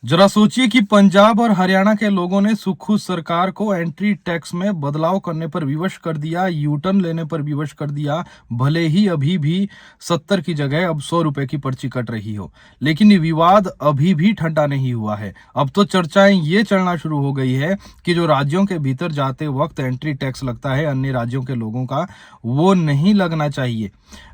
जरा सोचिए कि पंजाब और हरियाणा के लोगों ने सुक्खू सरकार को एंट्री टैक्स में बदलाव करने पर विवश कर दिया, यू टर्न लेने पर विवश कर दिया। भले ही अभी भी 70 की जगह अब 100 रुपए की पर्ची कट रही हो, लेकिन ये विवाद अभी भी ठंडा नहीं हुआ है। अब तो चर्चाएं ये चलना शुरू हो गई है कि जो राज्यों के भीतर जाते वक्त एंट्री टैक्स लगता है अन्य राज्यों के लोगों का, वो नहीं लगना चाहिए।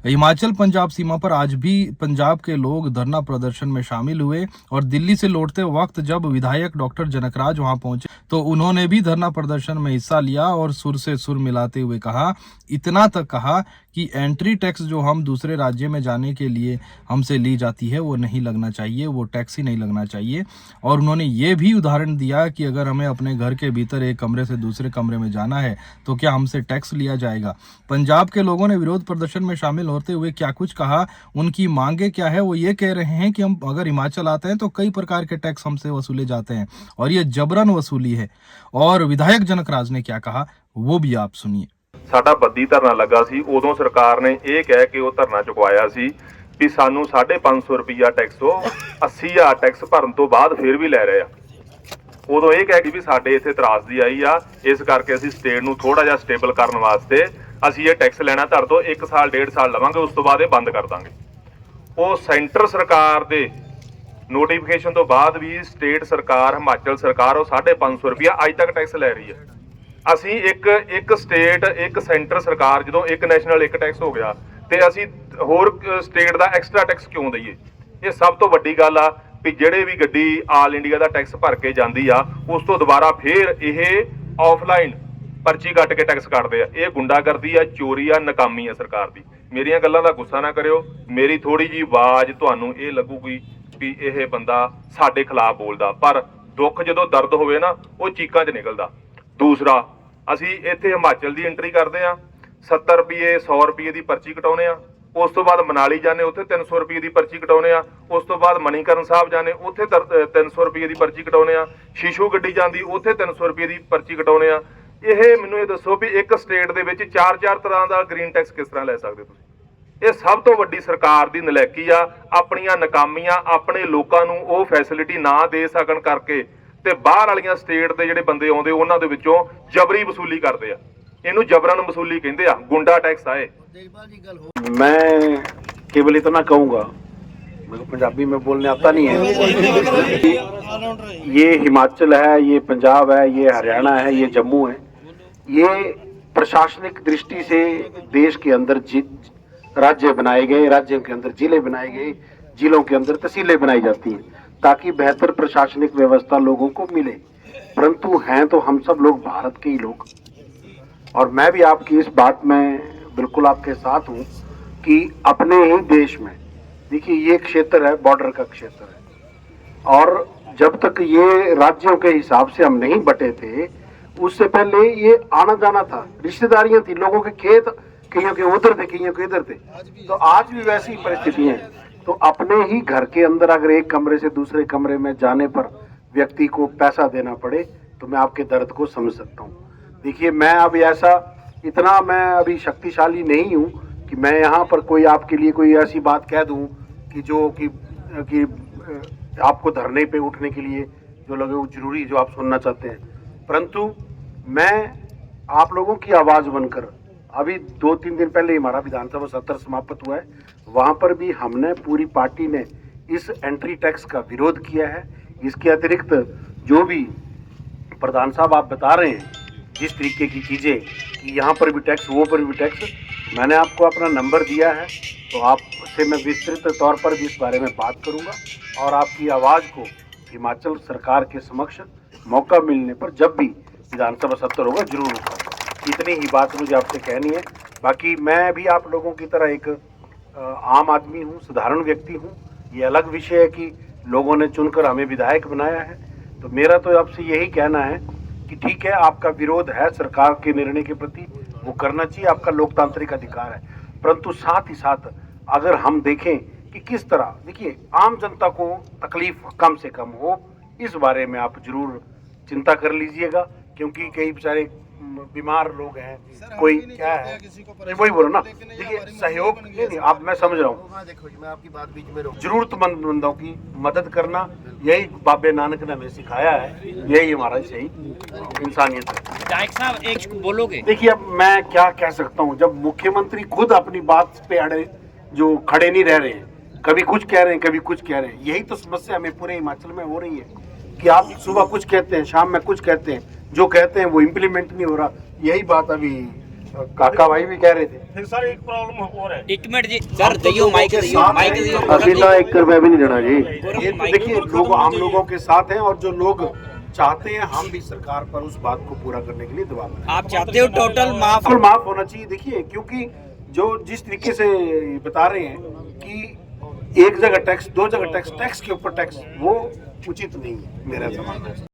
हिमाचल पंजाब सीमा पर आज भी पंजाब के लोग धरना प्रदर्शन में शामिल हुए और दिल्ली से लौटते वक्त जब विधायक डॉक्टर जनकराज वहां पहुंचे तो उन्होंने भी धरना प्रदर्शन में हिस्सा लिया और सुर से सुर मिलाते हुए कहा, इतना तक कहा कि एंट्री टैक्स जो हम दूसरे राज्य में जाने के लिए हमसे ली जाती है वो नहीं लगना चाहिए, वो टैक्स ही नहीं लगना चाहिए। और उन्होंने ये भी उदाहरण दिया कि अगर हमें अपने घर के भीतर एक कमरे से दूसरे कमरे में जाना है तो क्या हमसे टैक्स लिया जाएगा। पंजाब के लोगों ने विरोध प्रदर्शन में शामिल होते हुए क्या कुछ कहा, उनकी मांगे क्या है। वो ये कह रहे हैं कि हम अगर हिमाचल आते हैं तो कई प्रकार के टैक्स हमसे वसूले जाते हैं और ये जबरन वसूली है। और विधायक जनकराज ने क्या कहा वो भी आप सुनिए। ਸਾਡਾ ਬੱਦੀ ਧਰਨਾ ਲੱਗਾ ਸੀ, ਉਦੋਂ ਸਰਕਾਰ ਨੇ ਇਹ ਕਹਿ ਕੇ ਉਹ ਧਰਨਾ ਚੁਕਵਾਇਆ ਸੀ ਵੀ ਸਾਨੂੰ 550 ਰੁਪਈਆ ਟੈਕਸ ਤੋਂ 80000 ਟੈਕਸ ਭਰਨ ਤੋਂ ਬਾਅਦ ਫਿਰ ਵੀ ਲੈ ਰਹੇ ਆ। ਉਦੋਂ ਇਹ ਕਹਿ ਕੇ ਵੀ ਸਾਡੇ ਇੱਥੇ ਤਰਾਸਦੀ ਆਈ ਆ, ਇਸ ਕਰਕੇ ਅਸੀਂ ਸਟੇਟ ਨੂੰ ਥੋੜਾ ਜਿਹਾ ਸਟੇਬਲ ਕਰਨ ਵਾਸਤੇ ਅਸੀਂ ਇਹ ਟੈਕਸ ਲੈਣਾ ਤੁਹਾਡੇ ਤੋਂ 1 ਸਾਲ 1.5 ਸਾਲ ਲਵਾਂਗੇ, ਉਸ ਤੋਂ ਬਾਅਦ ਇਹ ਬੰਦ ਕਰ ਦਾਂਗੇ। ਉਹ ਸੈਂਟਰ ਸਰਕਾਰ ਦੇ ਨੋਟੀਫਿਕੇਸ਼ਨ ਤੋਂ ਬਾਅਦ ਵੀ ਸਟੇਟ ਸਰਕਾਰ, ਹਿਮਾਚਲ ਸਰਕਾਰ ਉਹ 550 ਰੁਪਈਆ ਅੱਜ ਤੱਕ ਟੈਕਸ ਲੈ ਰਹੀ ਹੈ। ਅਸੀਂ ਇੱਕ ਸਟੇਟ ਇੱਕ ਸੈਂਟਰ ਸਰਕਾਰ ਜਦੋਂ ਇੱਕ ਨੈਸ਼ਨਲ ਇੱਕ ਟੈਕਸ ਹੋ ਗਿਆ ਤੇ ਅਸੀਂ ਹੋਰ ਸਟੇਟ ਦਾ ਐਕਸਟਰਾ ਟੈਕਸ ਕਿਉਂ ਦਈਏ। ਇਹ ਸਭ ਤੋਂ ਵੱਡੀ ਗੱਲ ਆ ਵੀ ਜਿਹੜੇ ਵੀ ਗੱਡੀ ਆਲ ਇੰਡੀਆ ਦਾ ਟੈਕਸ ਭਰ ਕੇ ਜਾਂਦੀ ਆ ਉਸ ਤੋਂ ਦੁਬਾਰਾ ਫੇਰ ਇਹ ਆਫਲਾਈਨ ਪਰਚੀ ਕੱਟ ਕੇ ਟੈਕਸ ਕੱਟਦੇ ਆ। ਇਹ ਗੁੰਡਾਗਰਦੀ ਆ, ਚੋਰੀ ਆ, ਨਾਕਾਮੀ ਆ ਸਰਕਾਰ ਦੀ। ਮੇਰੀਆਂ ਗੱਲਾਂ ਦਾ ਗੁੱਸਾ ਨਾ ਕਰਿਓ, ਮੇਰੀ ਥੋੜੀ ਜੀ ਆਵਾਜ਼ ਤੁਹਾਨੂੰ ਇਹ ਲੱਗੂਗੀ ਵੀ ਇਹ ਬੰਦਾ ਸਾਡੇ ਖਿਲਾਫ ਬੋਲਦਾ, ਪਰ ਦੁੱਖ ਜਦੋਂ ਦਰਦ ਹੋਵੇ ਨਾ ਉਹ ਚੀਕਾਂ 'ਚ ਨਿਕਲਦਾ। ਦੂਸਰਾ, ਅਸੀਂ ਇੱਥੇ ਹਿਮਾਚਲ ਦੀ ਐਂਟਰੀ ਕਰਦੇ ਆ, 70 ਰੁਪਏ 100 ਰੁਪਏ ਦੀ ਪਰਚੀ ਕਟਾਉਨੇ ਆ। ਉਸ ਤੋਂ ਬਾਅਦ ਮਨਾਲੀ ਜਾਂਦੇ ਉੱਥੇ 300 ਰੁਪਏ ਦੀ ਪਰਚੀ ਕਟਾਉਨੇ ਆ। ਉਸ ਤੋਂ ਬਾਅਦ ਮਨੀਕਰਨ ਸਾਹਿਬ ਜਾਂਦੇ ਉੱਥੇ 300 ਰੁਪਏ ਦੀ ਪਰਚੀ ਕਟਾਉਨੇ ਆ। ਸ਼ੀਸ਼ੂ ਗੱਡੀ ਜਾਂਦੀ ਉੱਥੇ 300 ਰੁਪਏ ਦੀ ਪਰਚੀ ਕਟਾਉਨੇ ਆ। ਇਹ ਮੈਨੂੰ ਇਹ ਦੱਸੋ ਵੀ ਇੱਕ ਸਟੇਟ ਦੇ ਵਿੱਚ 4-4 ਤਰ੍ਹਾਂ ਦਾ ਗ੍ਰੀਨ ਟੈਕਸ ਕਿਸ ਤਰ੍ਹਾਂ ਲੈ ਸਕਦੇ ਤੁਸੀਂ। ਇਹ ਸਭ ਤੋਂ ਵੱਡੀ ਸਰਕਾਰ ਦੀ ਨਲਾਇਕੀ ਆ, ਆਪਣੀਆਂ ਨਾਕਾਮੀਆਂ, ਆਪਣੇ ਲੋਕਾਂ ਨੂੰ ਉਹ ਫੈਸਿਲਿਟੀ ਨਾ ਦੇ ਸਕਣ ਕਰਕੇ ਤੇ ਬਾਹਰ ਵਾਲੀਆਂ ਸਟੇਟ ਦੇ ਜਿਹੜੇ ਬੰਦੇ ਆਉਂਦੇ ਉਹਨਾਂ ਦੇ ਵਿੱਚੋਂ ਜਬਰੀ ਵਸੂਲੀ ਕਰਦੇ ਆ। ਇਹਨੂੰ जबरन वसूली कहते हैं, गुंडा टैक्स आए। मैं केवल इतना कहूँगा, मेरे को पंजाबी में बोलने आता नहीं है। ये हिमाचल है, ये पंजाब है, ये हरियाणा है, ये जम्मू है। ये प्रशासनिक दृष्टि से देश के अंदर राज्य बनाए गए, राज्यों के अंदर जिले बनाए गए, जिलों के अंदर तहसीलें बनाई जाती हैं ताकि बेहतर प्रशासनिक व्यवस्था लोगों को मिले। परंतु हैं तो हम सब लोग भारत के ही लोग, और मैं भी आपकी इस बात में बिल्कुल आपके साथ हूँ कि अपने ही देश में देखिए ये क्षेत्र है, बॉर्डर का क्षेत्र है, और जब तक ये राज्यों के हिसाब से हम नहीं बटे थे उससे पहले ये आना जाना था, रिश्तेदारियां थी, लोगों के खेत कईयों के उधर थे, कईयों के इधर थे। तो आज भी वैसी ही परिस्थिति है। तो अपने ही घर के अंदर अगर एक कमरे से दूसरे कमरे में जाने पर व्यक्ति को पैसा देना पड़े तो मैं आपके दर्द को समझ सकता हूँ। देखिए मैं अभी इतना मैं अभी शक्तिशाली नहीं हूँ कि मैं यहाँ पर कोई आपके लिए कोई ऐसी बात कह दूँ कि जो कि आपको धरने पे उठने के लिए जो लगे वो जरूरी जो आप सुनना चाहते हैं। परंतु मैं आप लोगों की आवाज़ बनकर, अभी 2-3 दिन पहले हमारा विधानसभा सत्र समाप्त हुआ है, वहाँ पर भी हमने पूरी पार्टी ने इस एंट्री टैक्स का विरोध किया है। इसके अतिरिक्त जो भी प्रधान साहब आप बता रहे हैं जिस तरीके की चीज़ें कि यहाँ पर भी टैक्स, वो पर भी टैक्स, मैंने आपको अपना नंबर दिया है तो आपसे मैं विस्तृत तौर पर भी इस बारे में बात करूँगा और आपकी आवाज़ को हिमाचल सरकार के समक्ष मौका मिलने पर जब भी विधानसभा सत्र होगा जरूर उठाऊंगा। इतनी ही बात मुझे आपसे कहनी है। बाकी मैं भी आप लोगों की तरह एक आम आदमी हूँ, साधारण व्यक्ति हूँ। ये अलग विषय है कि लोगों ने चुनकर हमें विधायक बनाया है। तो मेरा तो आपसे यही कहना है कि ठीक है, आपका विरोध है सरकार के निर्णय के प्रति, वो करना चाहिए, आपका लोकतांत्रिक अधिकार है। परंतु साथ ही साथ अगर हम देखें कि किस तरह, देखिए आम जनता को तकलीफ कम से कम हो, इस बारे में आप जरूर चिंता कर लीजिएगा, क्योंकि कई बेचारे बीमार लोग हैं, कोई क्या है, नहीं वही बोलो ना। देखिए सहयोग नहीं, आप मैं समझ रहा हूँ, देखो जी मैं आपकी बात बीच में रोक जरूरतमंद बंदों की मदद करना, यही बाबे नानक ने हमें सिखाया है, यही हमारा सही इंसानियत है। डाइक साहब एक बोलोगे? देखिए अब मैं क्या कह सकता हूँ, जब मुख्यमंत्री खुद अपनी बात पे अड़े, जो खड़े नहीं रह रहे हैं, कभी कुछ कह रहे हैं कभी कुछ कह रहे हैं, यही तो समस्या हमें पूरे हिमाचल में हो रही है कि आप सुबह कुछ कहते हैं, शाम में कुछ कहते हैं, जो कहते हैं वो इम्प्लीमेंट नहीं हो रहा। यही बात अभी काका भाई भी कह रहे थे। फिर सर एक प्रॉब्लम और है, एक मिनट जी सर, दियो माइक दियो, माइक दियो। अभी ना 1 रुपया भी नहीं देना जी। ये तो देखिए लोग आम लोगों के साथ हैं, और जो लोग चाहते हैं हम भी सरकार पर उस बात को पूरा करने के लिए दबाव बनाएं। आप चाहते हो टोटल माफ? बिल्कुल माफ होना चाहिए। देखिए क्योंकि जो जिस तरीके से बता रहे हैं कि एक जगह टैक्स, 2 जगह टैक्स, टैक्स के ऊपर टैक्स, वो उचित नहीं है मेरा मानना है।